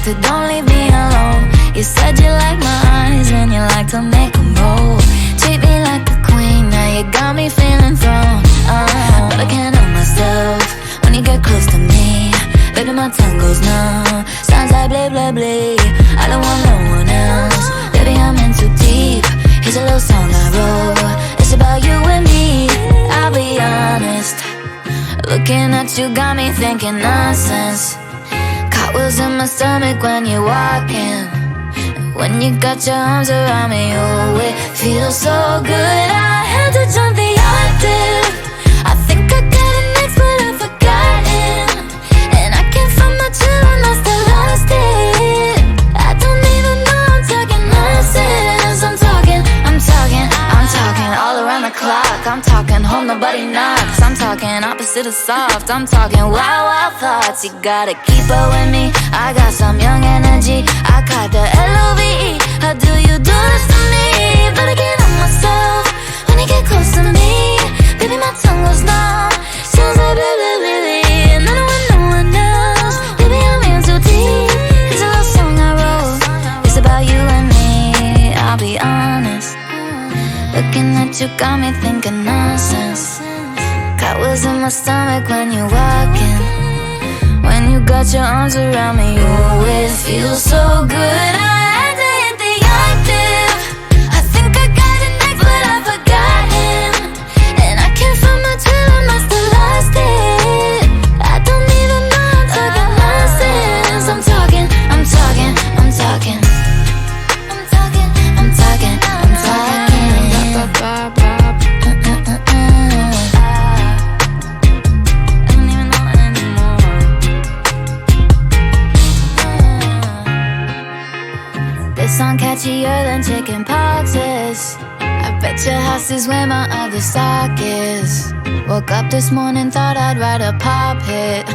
to don't leave me alone. You said you like my eyes and you like to make them roll. Treat me like a queen, now you got me feeling thrown. But I can't help myself when you get close to me. Baby, my tongue goes numb, sounds like blah, blah, blah. I don't want no one else, baby, I'm in too deep. Here's a little song I wrote, it's about you and me. I'll be honest, looking at you got me thinking nonsense. Cartwheels in my stomach when you're walking. When you got your arms around me, oh, it feels so good. I had to jump the octave. I think I got it next, but I've forgotten. And I can't find my tune, I still lost it. I don't even know I'm talking nonsense. I'm talking all around the clock. I'm talking home, nobody knocks. I'm talking opposite of soft. I'm talking wild, wild thoughts. You gotta keep up with me, I got some young energy. I caught the L-O-V-E. How do you do this to me? But I can't help myself when you get close to me. Baby, my tongue goes numb, sounds like blah, blah, blah, blah. And I don't want no one else, baby, I'm in too deep. It's a little song I wrote, it's about you and me. I'll be honest, looking at you got me thinking nonsense. Cartwheels in my stomach when you're walking. When you got your arms around me, you always feel so good. I had to hit the octave. I think I got it next, but I've forgotten. And I can't find my tune, I still lost it. I don't even know I'm talking nonsense. I'm talking. This song catchier than chicken poxes. I bet your house is where my other sock is. Woke up this morning, thought I'd write a pop hit.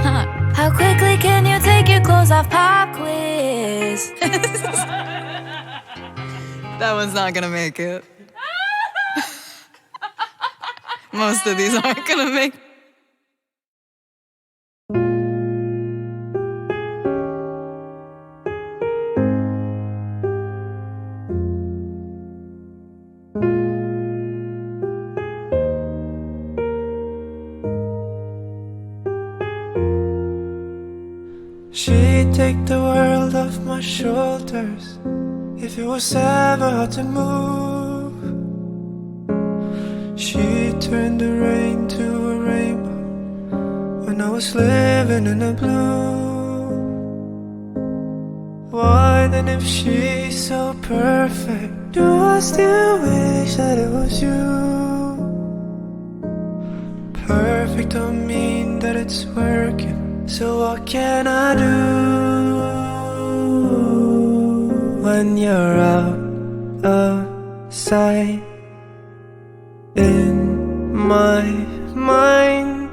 How quickly can you take your clothes off, pop quiz? That one's not gonna make it. Most of these aren't gonna make it. She'd take the world off my shoulders if it was ever hard to move. She'd turn the rain to a rainbow when I was living in the blue. Why then, if she's so perfect, do I still wish that it was you? Perfect don't mean that it's working, so what can I do when you're out of sight in my mind?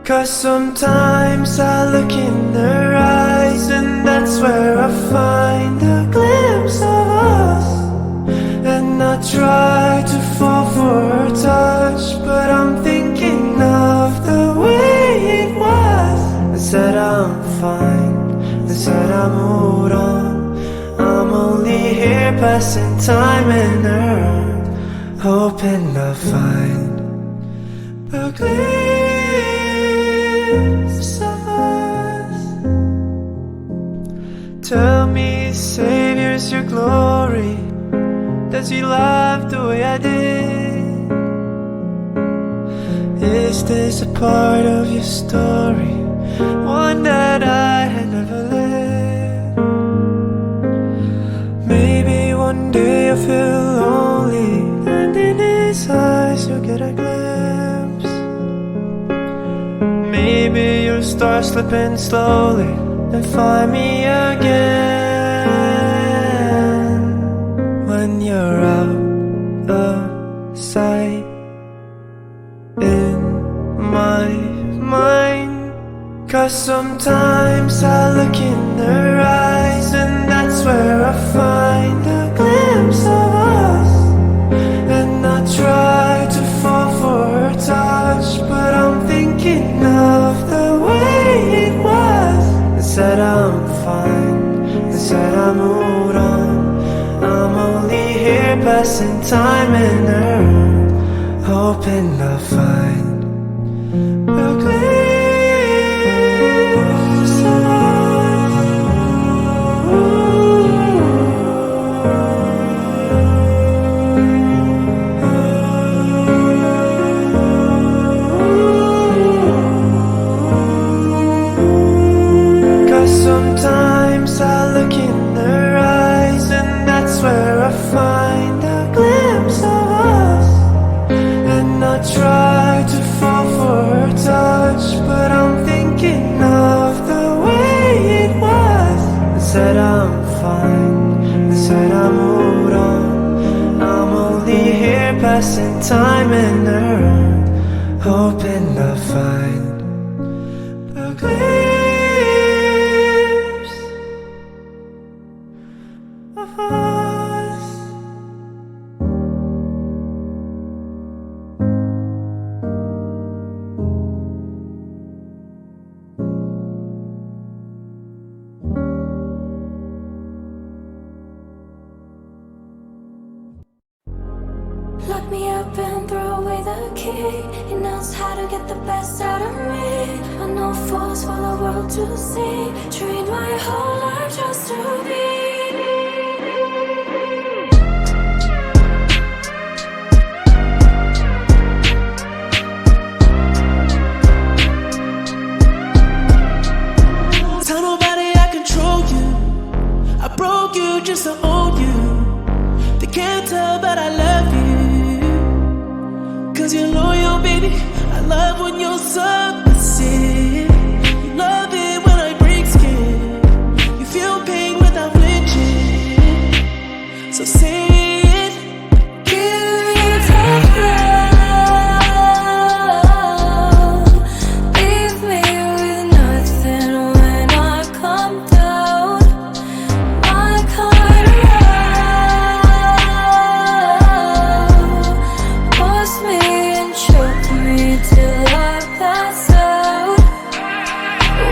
'Cause sometimes I look in her eyes and that's where I find a glimpse of us. And I try to fall for her touch, but I'm thinking of the way it was. Said I'm fine, they said I moved on. I'm only here passing time in her arms, hoping I'll find a glimpse of us. Tell me, Savior's your glory, does he love the way I did? Is this a part of your story, one that I had never lived? Maybe one day you'll feel lonely, and in his eyes you'll get a glimpse. Maybe you'll start slipping slowly and find me again when you're out of sight in my mind. 'Cause sometimes I look in her eyes and that's where I find a glimpse of us. And I try to fall for her touch, but I'm thinking of the way it was. They said I'm fine, they passing time in her room, hoping to find a glimpse of sometimes I look in her eyes, and that's where I find a glimpse of us. And I try to fall for her touch, but I'm thinking of the way it was. Instead I'm fine, instead I moved on. I'm only here passing time in her room, hoping to find a glimpse of us. Lock me up and throw away the key. He knows how to get the best out of me. I know force for the world to see. Trained my whole life just to be. Tell nobody I control you. I broke you just to own you. They can't tell, but I love you. 'Cause you're loyal, baby. I love when you're submissive. You love it when I break skin. You feel pain without flinching. So say it. Give me tough love. Leave me with nothing when I come down. My kind of love. Force me and choke me till I pass out.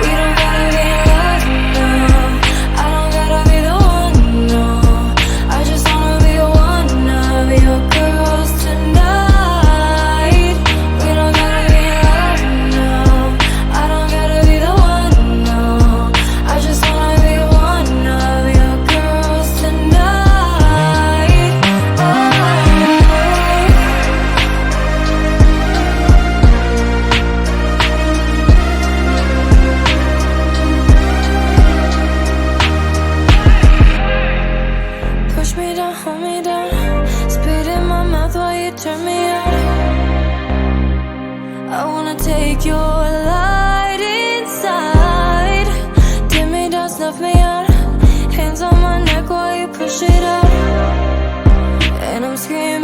We don't gotta be in love, no. I don't gotta be the one, no. I just wanna be one of your girls tonight. We don't gotta be in love, no. I don't gotta be the one, no. I just wanna be one of your girls tonight. Push me down, hold me down. Spit in my mouth while you turn me on. I wanna take your light inside. Dim me down, snuff me out. Hands on my neck while you push it out. And I'm screaming.